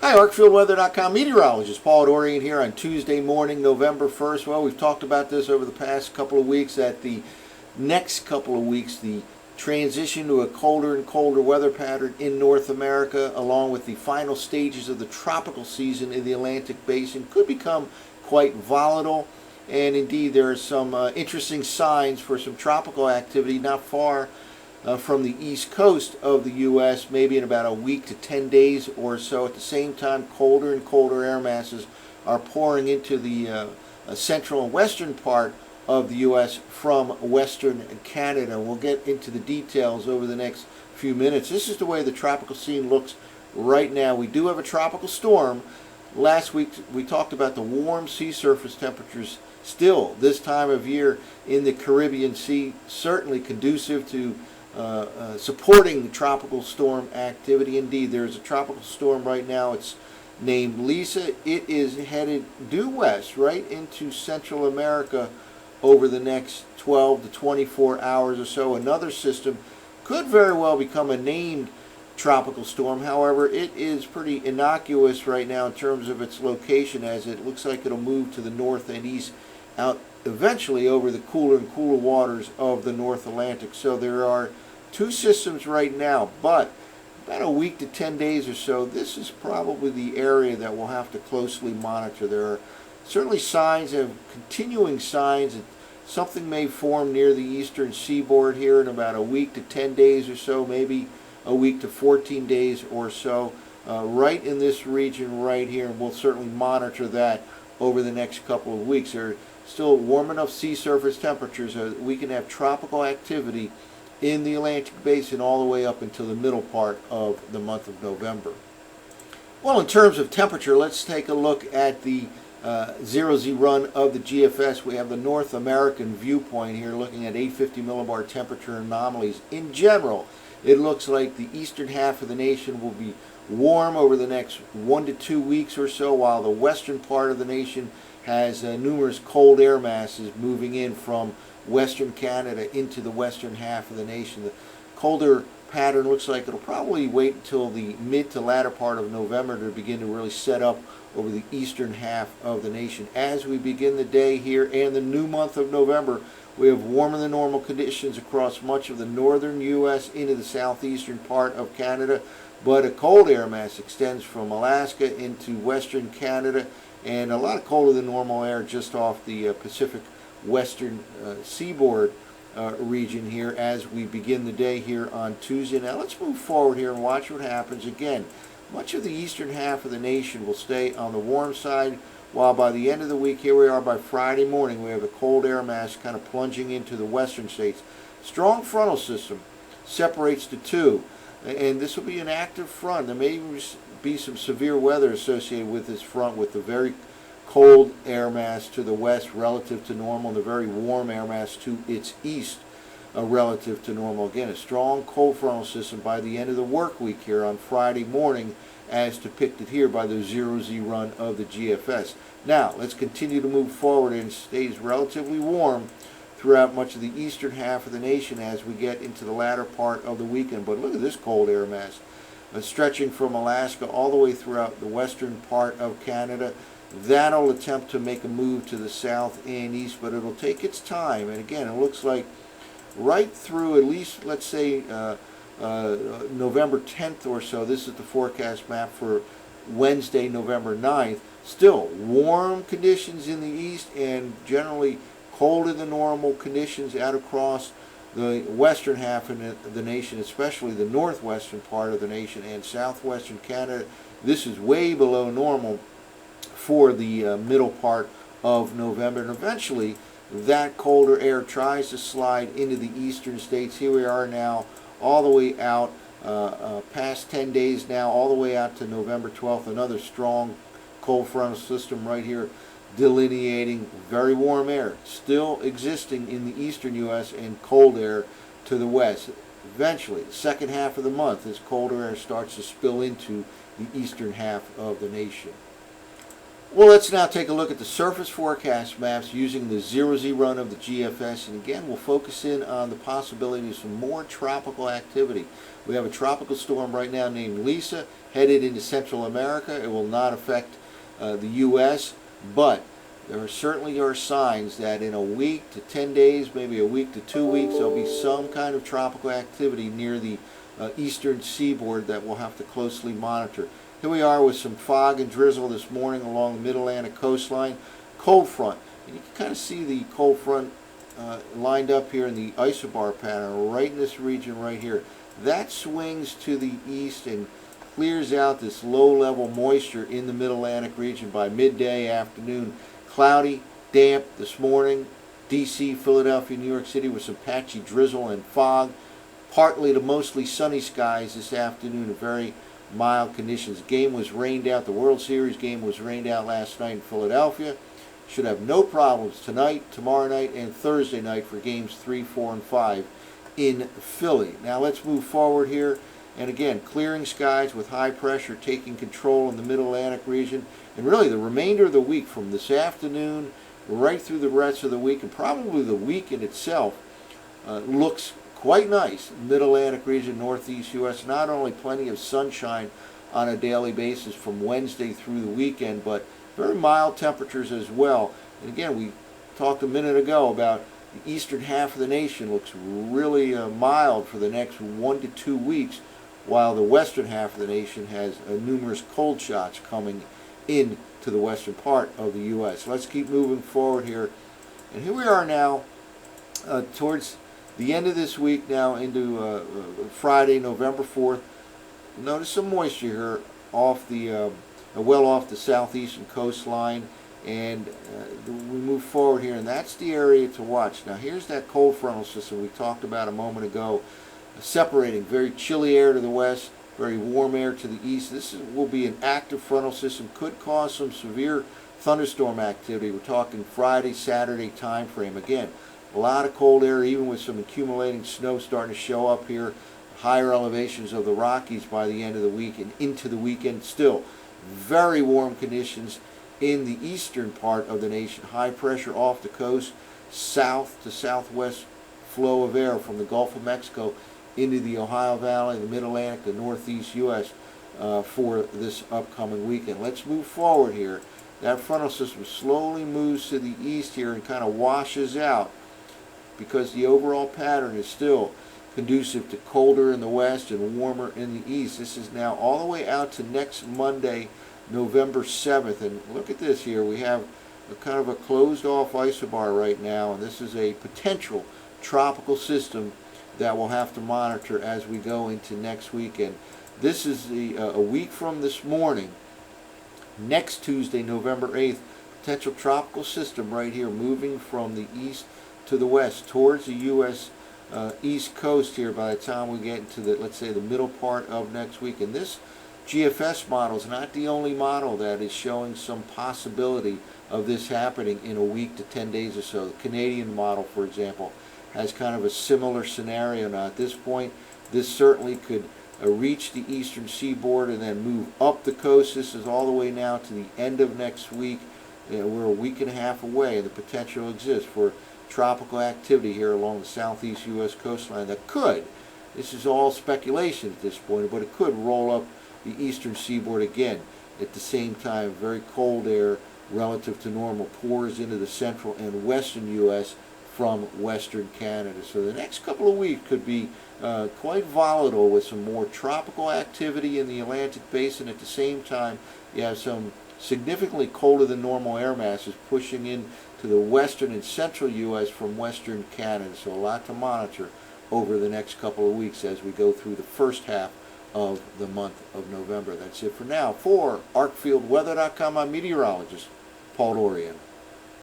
Hi, ArcfieldWeather.com meteorologist Paul Dorian here on Tuesday morning, November 1st. Well, we've talked about this over the past couple of weeks, that the next couple of weeks, the transition to a colder and colder weather pattern in North America, along with the final stages of the tropical season in the Atlantic Basin, could become quite volatile. And indeed, there are some interesting signs for some tropical activity not far from the east coast of the U.S., maybe in about a week to 10 days or so. At the same time, colder and colder air masses are pouring into the central and western part of the U.S. from western Canada. We'll get into the details over the next few minutes. This is the way the tropical scene looks right now. We do have a tropical storm. Last week we talked about the warm sea surface temperatures still this time of year in the Caribbean Sea, certainly conducive to supporting tropical storm activity. Indeed, there's a tropical storm right now. It's named Lisa. It is headed due west right into Central America over the next 12 to 24 hours or so. Another system could very well become a named tropical storm. However, it is pretty innocuous right now in terms of its location, as it looks like it'll move to the north and east out eventually over the cooler and cooler waters of the North Atlantic. So there are two systems right now, but about a week to 10 days or so, this is probably the area that we'll have to closely monitor. There are certainly continuing signs that something may form near the eastern seaboard here in about a week to 10 days or so, maybe a week to 14 days or so, right in this region right here, and we'll certainly monitor that over the next couple of weeks. There are still warm enough sea surface temperatures that we can have tropical activity in the Atlantic Basin all the way up until the middle part of the month of November. Well, in terms of temperature, let's take a look at the 0Z run of the GFS. We have the North American viewpoint here, looking at 850 millibar temperature anomalies. In general, it looks like the eastern half of the nation will be warm over the next 1 to 2 weeks or so, while the western part of the nation has numerous cold air masses moving in from western Canada into the western half of the nation. The colder pattern looks like it'll probably wait until the mid to latter part of November to begin to really set up over the eastern half of the nation. As we begin the day here and the new month of November, we have warmer than normal conditions across much of the northern U.S. into the southeastern part of Canada, but a cold air mass extends from Alaska into western Canada, and a lot of colder than normal air just off the Pacific western seaboard region here as we begin the day here on Tuesday. Now let's move forward here and watch what happens. Again, much of the eastern half of the nation will stay on the warm side, while by the end of the week, here we are by Friday morning, we have a cold air mass kind of plunging into the western states. Strong frontal system separates the two, and this will be an active front. There may be some severe weather associated with this front, with the very cold air mass to the west relative to normal, and the very warm air mass to its east relative to normal. Again, a strong cold frontal system by the end of the work week here on Friday morning, as depicted here by the 0Z run of the GFS. Now, let's continue to move forward, and it stays relatively warm throughout much of the eastern half of the nation as we get into the latter part of the weekend. But look at this cold air mass stretching from Alaska all the way throughout the western part of Canada. That'll attempt to make a move to the south and east, but it'll take its time. And again, it looks like right through at least, let's say, November 10th or so. This is the forecast map for Wednesday, November 9th. Still warm conditions in the east, and generally colder than normal conditions out across the western half of the nation, especially the northwestern part of the nation and southwestern Canada. This is way below normal for the middle part of November, and eventually that colder air tries to slide into the eastern states. Here we are now all the way out past 10 days now, all the way out to November 12th. Another strong cold frontal system right here delineating very warm air still existing in the eastern U.S. and cold air to the west. Eventually, the second half of the month, as colder air starts to spill into the eastern half of the nation. Well, let's now take a look at the surface forecast maps using the 0Z run of the GFS. And again, we'll focus in on the possibility of some more tropical activity. We have a tropical storm right now named Lisa headed into Central America. It will not affect the U.S., but there certainly are signs that in a week to 10 days, maybe a week to 2 weeks, there'll be some kind of tropical activity near the eastern seaboard that we'll have to closely monitor. Here we are with some fog and drizzle this morning along the Mid-Atlantic coastline. Cold front. And you can kind of see the cold front lined up here in the isobar pattern right in this region right here. That swings to the east and clears out this low-level moisture in the Mid-Atlantic region by midday, afternoon. Cloudy, damp this morning. D.C., Philadelphia, New York City with some patchy drizzle and fog. Partly to mostly sunny skies this afternoon. Very mild conditions. Game was rained out. The World Series game was rained out last night in Philadelphia. Should have no problems tonight, tomorrow night, and Thursday night for games 3, 4, and 5 in Philly. Now let's move forward here. And again, clearing skies with high pressure taking control in the Mid-Atlantic region. And really the remainder of the week from this afternoon right through the rest of the week and probably the weekend itself looks quite nice. Mid-Atlantic region, Northeast U.S. Not only plenty of sunshine on a daily basis from Wednesday through the weekend, but very mild temperatures as well. And again, we talked a minute ago about the eastern half of the nation looks really mild for the next 1 to 2 weeks, while the western half of the nation has numerous cold shots coming in to the western part of the U.S. Let's keep moving forward here. And here we are now towards the end of this week now into Friday, November 4th. Notice some moisture here off the well off the southeastern coastline, and we move forward here, and that's the area to watch. Now here's that cold frontal system we talked about a moment ago, separating very chilly air to the west, very warm air to the east. This will be an active frontal system, could cause some severe thunderstorm activity. We're talking Friday, Saturday time frame. Again, a lot of cold air, even with some accumulating snow starting to show up here. Higher elevations of the Rockies by the end of the week and into the weekend. Still, very warm conditions in the eastern part of the nation. High pressure off the coast, south to southwest flow of air from the Gulf of Mexico into the Ohio Valley, the Mid-Atlantic, the Northeast U.S. For this upcoming weekend. Let's move forward here. That frontal system slowly moves to the east here and kind of washes out, because the overall pattern is still conducive to colder in the west and warmer in the east. This is now all the way out to next Monday, November 7th. And look at this here. We have a kind of a closed off isobar right now, and this is a potential tropical system that we'll have to monitor as we go into next weekend. This is a week from this morning, next Tuesday, November 8th, potential tropical system right here moving from the east to the west towards the U.S. East Coast here by the time we get into the, let's say, the middle part of next week. And this GFS model is not the only model that is showing some possibility of this happening in a week to 10 days or so. The Canadian model, for example, has kind of a similar scenario. Now at this point, this certainly could reach the eastern seaboard and then move up the coast. This is all the way now to the end of next week. We're a week and a half away, and the potential exists for tropical activity here along the southeast U.S. coastline that could, this is all speculation at this point, but it could roll up the eastern seaboard again. At the same time, very cold air relative to normal pours into the central and western U.S. from western Canada. So the next couple of weeks could be quite volatile with some more tropical activity in the Atlantic Basin. At the same time, you have some significantly colder than normal air masses pushing in to the western and central U.S. from western Canada. So a lot to monitor over the next couple of weeks as we go through the first half of the month of November. That's it for now. For ArcfieldWeather.com, I'm meteorologist Paul Dorian.